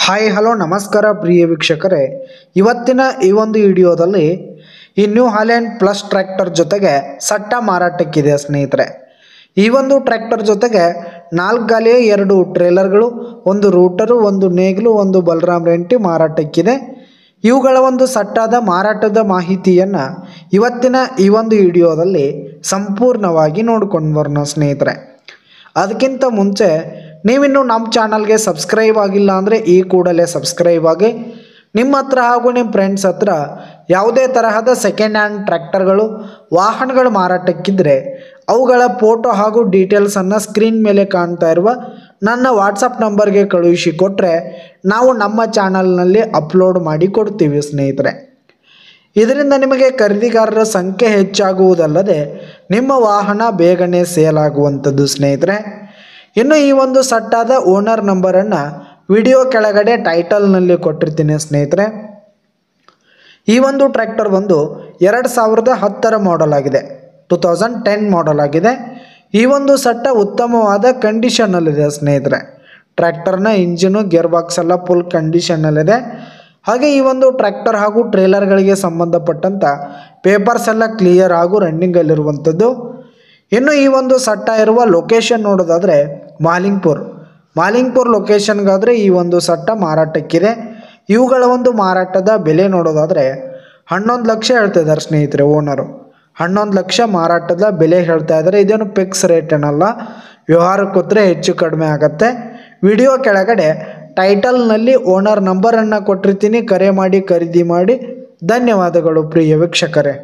Hi hello ನಮಸ್ಕಾರ ಪ್ರಿಯ ವೀಕ್ಷಕರೇ, ಇವತ್ತಿನ ಈ ಒಂದು ವಿಡಿಯೋದಲ್ಲಿ ಈ ನ್ಯೂ ಹಾಲೆಂಡ್ ಪ್ಲಸ್ ಟ್ರ್ಯಾಕ್ಟರ್ ಜೊತೆಗೆ ಸಟ್ಟ ಮಾರಾಟಕ್ಕಿದೆ ಸ್ನೇಹಿತರೆ. ಈ ಒಂದು ಟ್ರ್ಯಾಕ್ಟರ್ ಜೊತೆಗೆ 4 ಗಾಲಿಯ 2 ಟ್ರೇಲರ್ಗಳು, ಒಂದು ರೂಟರು, ಒಂದು ನೇಗಿಲು, ಒಂದು ಬಲರಾಮ್ ರೆಂಟಿ ಮಾರಾಟಕ್ಕಿದೆ. ಇವುಗಳ ಒಂದು ಸಟ್ಟಾದ ಮಾರಾಟದ ಮಾಹಿತಿಯನ್ನು ಇವತ್ತಿನ ಈ ಒಂದು ವಿಡಿಯೋದಲ್ಲಿ ಸಂಪೂರ್ಣವಾಗಿ ನೋಡ್ಕೊಂಡು ಬರೋಣ ಸ್ನೇಹಿತರೆ. ಅದಕ್ಕಿಂತ ಮುಂಚೆ ನೀವಿನ್ನು ನಮ್ಮ ಚಾನಲ್ಗೆ ಸಬ್ಸ್ಕ್ರೈಬ್ ಆಗಿಲ್ಲ ಅಂದರೆ ಈ ಕೂಡಲೇ ಸಬ್ಸ್ಕ್ರೈಬ್ ಆಗಿ. ನಿಮ್ಮ ಹತ್ರ ಹಾಗೂ ನಿಮ್ಮ ಫ್ರೆಂಡ್ಸ್ ಹತ್ರ ಯಾವುದೇ ತರಹದ ಸೆಕೆಂಡ್ ಹ್ಯಾಂಡ್ ಟ್ರ್ಯಾಕ್ಟರ್ಗಳು, ವಾಹನಗಳು ಮಾರಾಟಕ್ಕಿದ್ದರೆ ಅವುಗಳ ಫೋಟೋ ಹಾಗೂ ಡೀಟೇಲ್ಸನ್ನು ಸ್ಕ್ರೀನ್ ಮೇಲೆ ಕಾಣ್ತಾ ಇರುವ ನನ್ನ ವಾಟ್ಸಪ್ ನಂಬರ್ಗೆ ಕಳುಹಿಸಿಕೊಟ್ರೆ ನಾವು ನಮ್ಮ ಚಾನಲ್ನಲ್ಲಿ ಅಪ್ಲೋಡ್ ಮಾಡಿ ಕೊಡ್ತೀವಿ ಸ್ನೇಹಿತರೆ. ಇದರಿಂದ ನಿಮಗೆ ಖರೀದಿಗಾರರ ಸಂಖ್ಯೆ ಹೆಚ್ಚಾಗುವುದಲ್ಲದೆ ನಿಮ್ಮ ವಾಹನ ಬೇಗನೆ ಸೇಲ್ ಆಗುವಂಥದ್ದು ಸ್ನೇಹಿತರೆ. ಇನ್ನು ಈ ಒಂದು ಸಟ್ಟಾದ ಓನರ್ ನಂಬರನ್ನು ವಿಡಿಯೋ ಕೆಳಗಡೆ ಟೈಟಲ್ನಲ್ಲಿ ಕೊಟ್ಟಿರ್ತೀನಿ ಸ್ನೇಹಿತರೆ. ಈ ಒಂದು ಟ್ರ್ಯಾಕ್ಟರ್ ಬಂದು 2010 ಮಾಡೆಲ್ ಆಗಿದೆ, 2010 ಮಾಡೆಲ್ ಆಗಿದೆ. ಈ ಒಂದು ಸಟ್ಟ ಉತ್ತಮವಾದ ಕಂಡೀಷನ್ನಲ್ಲಿದೆ ಸ್ನೇಹಿತರೆ. ಟ್ರ್ಯಾಕ್ಟರ್ನ ಇಂಜಿನು, ಗೇರ್ ಬಾಕ್ಸ್ ಎಲ್ಲ ಫುಲ್ ಕಂಡೀಷನ್ನಲ್ಲಿದೆ. ಹಾಗೆ ಈ ಒಂದು ಟ್ರ್ಯಾಕ್ಟರ್ ಹಾಗೂ ಟ್ರೇಲರ್ಗಳಿಗೆ ಸಂಬಂಧಪಟ್ಟಂಥ ಪೇಪರ್ಸ್ ಎಲ್ಲ ಕ್ಲಿಯರ್ ಹಾಗೂ ರನ್ನಿಂಗಲ್ಲಿರುವಂಥದ್ದು. ಇನ್ನು ಈ ಒಂದು ಸಟ್ಟ ಇರುವ ಲೊಕೇಶನ್ ನೋಡೋದಾದರೆ ಮಾಲಿಂಗ್ಪುರ್ ಲೊಕೇಶನ್ಗಾದರೆ ಈ ಒಂದು ಸಟ್ಟ ಮಾರಾಟಕ್ಕಿದೆ. ಇವುಗಳ ಒಂದು ಮಾರಾಟದ ಬೆಲೆ ನೋಡೋದಾದರೆ 11 ಲಕ್ಷ ಹೇಳ್ತಾ ಇದ್ದಾರೆ ಸ್ನೇಹಿತರೆ ಓನರು. 11 ಲಕ್ಷ ಮಾರಾಟದ ಬೆಲೆ ಹೇಳ್ತಾ ಇದ್ದಾರೆ. ಇದೇನು ಫಿಕ್ಸ್ ರೇಟ್ ಏನಲ್ಲ, ವ್ಯವಹಾರಕ್ಕೆ ಹೋದರೆ ಹೆಚ್ಚು ಕಡಿಮೆ ಆಗುತ್ತೆ. ವಿಡಿಯೋ ಕೆಳಗಡೆ ಟೈಟಲ್ನಲ್ಲಿ ಓನರ್ ನಂಬರನ್ನು ಕೊಟ್ಟಿರ್ತೀನಿ, ಕರೆ ಮಾಡಿ ಖರೀದಿ ಮಾಡಿ. ಧನ್ಯವಾದಗಳು ಪ್ರಿಯ ವೀಕ್ಷಕರೇ.